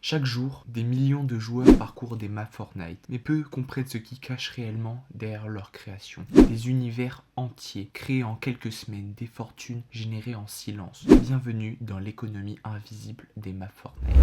Chaque jour, des millions de joueurs parcourent des maps Fortnite, mais peu comprennent ce qui cache réellement derrière leur création. Des univers entiers créés en quelques semaines, des fortunes générées en silence. Bienvenue dans l'économie invisible des maps Fortnite.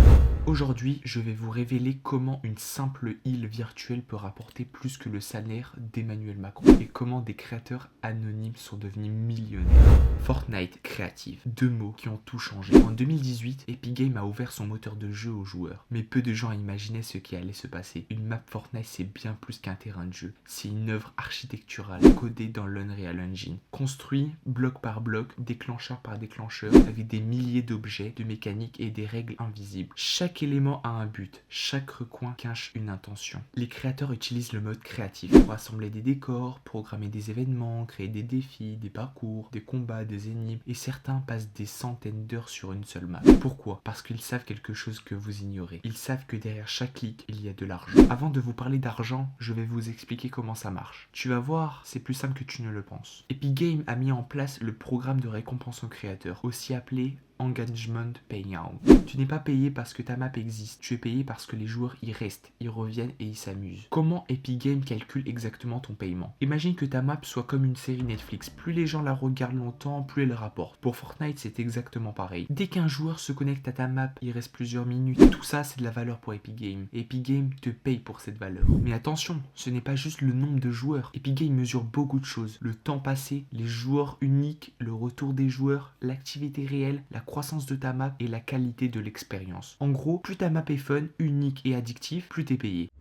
Aujourd'hui, je vais vous révéler comment une simple île virtuelle peut rapporter plus que le salaire d'Emmanuel Macron et comment des créateurs anonymes sont devenus millionnaires. Fortnite créative, deux mots qui ont tout changé. En 2018, Epic Games a ouvert son moteur de jeu aux joueurs, mais peu de gens imaginaient ce qui allait se passer. Une map Fortnite, c'est bien plus qu'un terrain de jeu, c'est une œuvre architecturale codée dans l'Unreal Engine, construit bloc par bloc, déclencheur par déclencheur, avec des milliers d'objets, de mécaniques et des règles invisibles. Chaque élément a un but, chaque recoin cache une intention. Les créateurs utilisent le mode créatif pour assembler des décors, programmer des événements, créer des défis, des parcours, des combats, des énigmes, et certains passent des centaines d'heures sur une seule map. Pourquoi? Parce qu'ils savent quelque chose que vous ignorez. Ils savent que derrière chaque clic, il y a de l'argent. Avant de vous parler d'argent, je vais vous expliquer comment ça marche. Tu vas voir, c'est plus simple que tu ne le penses. Epic Games a mis en place le programme de récompense aux créateurs, aussi appelé Engagement Payout. Tu n'es pas payé parce que ta map existe, tu es payé parce que les joueurs y restent, y reviennent et y s'amusent. Comment Epic Games calcule exactement ton paiement? Imagine que ta map soit comme une série Netflix, plus les gens la regardent longtemps, plus elle rapporte. Pour Fortnite, c'est exactement pareil. Dès qu'un joueur se connecte à ta map, il reste plusieurs minutes, tout ça c'est de la valeur pour Epic Games. Epic Games te paye pour cette valeur. Mais attention, ce n'est pas juste le nombre de joueurs. Epic Games mesure beaucoup de choses. Le temps passé, les joueurs uniques, le retour des joueurs, l'activité réelle, la croissance de ta map et la qualité de l'expérience. En gros, plus ta map est fun, unique et addictive, plus t'es payé.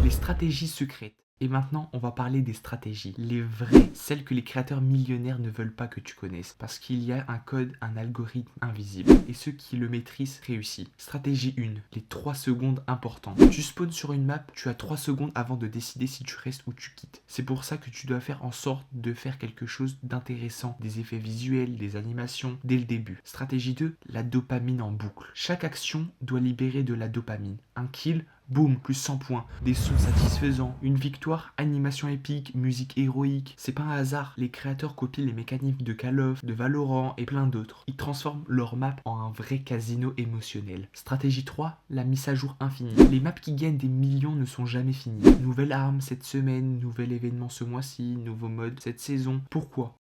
Les stratégies secrètes. Et maintenant, on va parler des stratégies. Les vraies, celles que les créateurs millionnaires ne veulent pas que tu connaisses. Parce qu'il y a un code, un algorithme invisible. Et ceux qui le maîtrisent réussissent. Stratégie 1, les 3 secondes importantes. Tu spawns sur une map, tu as 3 secondes avant de décider si tu restes ou tu quittes. C'est pour ça que tu dois faire en sorte de faire quelque chose d'intéressant. Des effets visuels, des animations, dès le début. Stratégie 2, la dopamine en boucle. Chaque action doit libérer de la dopamine. Un kill, boum, plus 100 points, des sons satisfaisants, une victoire, animation épique, musique héroïque. C'est pas un hasard, les créateurs copient les mécaniques de Call of, de Valorant et plein d'autres. Ils transforment leur map en un vrai casino émotionnel. Stratégie 3, la mise à jour infinie. Les maps qui gagnent des millions ne sont jamais finies. Nouvelle arme cette semaine, nouvel événement ce mois-ci, nouveau mode cette saison. Pourquoi ?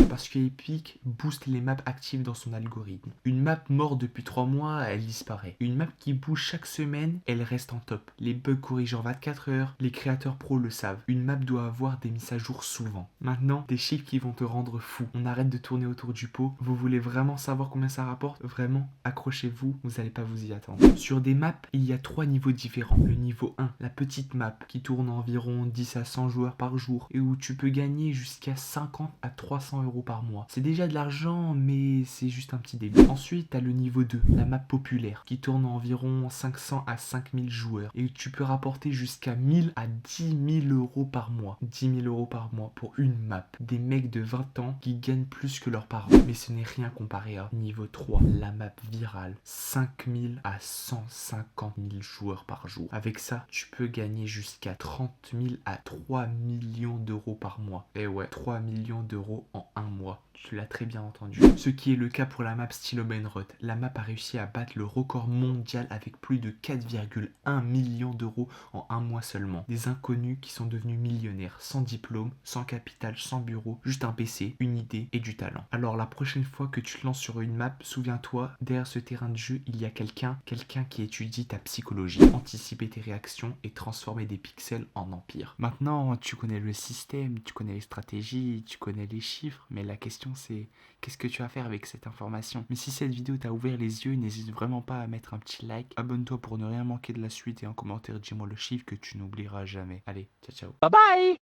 Parce que Epic booste les maps actives dans son algorithme. Une map morte depuis 3 mois, elle disparaît. Une map qui bouge chaque semaine, elle reste en top. Les bugs corrigent en 24 heures, les créateurs pros le savent. Une map doit avoir des mises à jour souvent. Maintenant, des chiffres qui vont te rendre fou. On arrête de tourner autour du pot. Vous voulez vraiment savoir combien ça rapporte? Vraiment, accrochez-vous, vous n'allez pas vous y attendre. Sur des maps, il y a 3 niveaux différents. Le niveau 1, la petite map, qui tourne environ 10 à 100 joueurs par jour et où tu peux gagner jusqu'à 50 à 300 euros par mois. C'est déjà de l'argent, mais c'est juste un petit début. Ensuite, t'as le niveau 2, la map populaire, qui tourne environ 500 à 5000 joueurs. Et tu peux rapporter jusqu'à 1000 à 10 000 euros par mois. 10 000 euros par mois pour une map. Des mecs de 20 ans qui gagnent plus que leurs parents. Mais ce n'est rien comparé à niveau 3, la map virale. 5000 à 150 000 joueurs par jour. Avec ça, tu peux gagner jusqu'à 30 000 à 3 millions d'euros par mois. Et ouais, 3 millions d'euros en un mois. Tu l'as très bien entendu. Ce qui est le cas pour la map Stylo Brainrot. La map a réussi à battre le record mondial avec plus de 4,1 millions d'euros en un mois seulement. Des inconnus qui sont devenus millionnaires, sans diplôme, sans capital, sans bureau, juste un PC, une idée et du talent. Alors la prochaine fois que tu te lances sur une map, souviens-toi, derrière ce terrain de jeu, il y a quelqu'un qui étudie ta psychologie, anticiper tes réactions et transformer des pixels en empire. Maintenant, tu connais le système, tu connais les stratégies, tu connais les chiffres, mais la question c'est qu'est-ce que tu vas faire avec cette information? Mais si cette vidéo t'a ouvert les yeux, n'hésite vraiment pas à mettre un petit like, abonne-toi pour ne rien manquer de la suite et en commentaire dis-moi le chiffre que tu n'oublieras jamais. Allez, ciao ciao. Bye bye!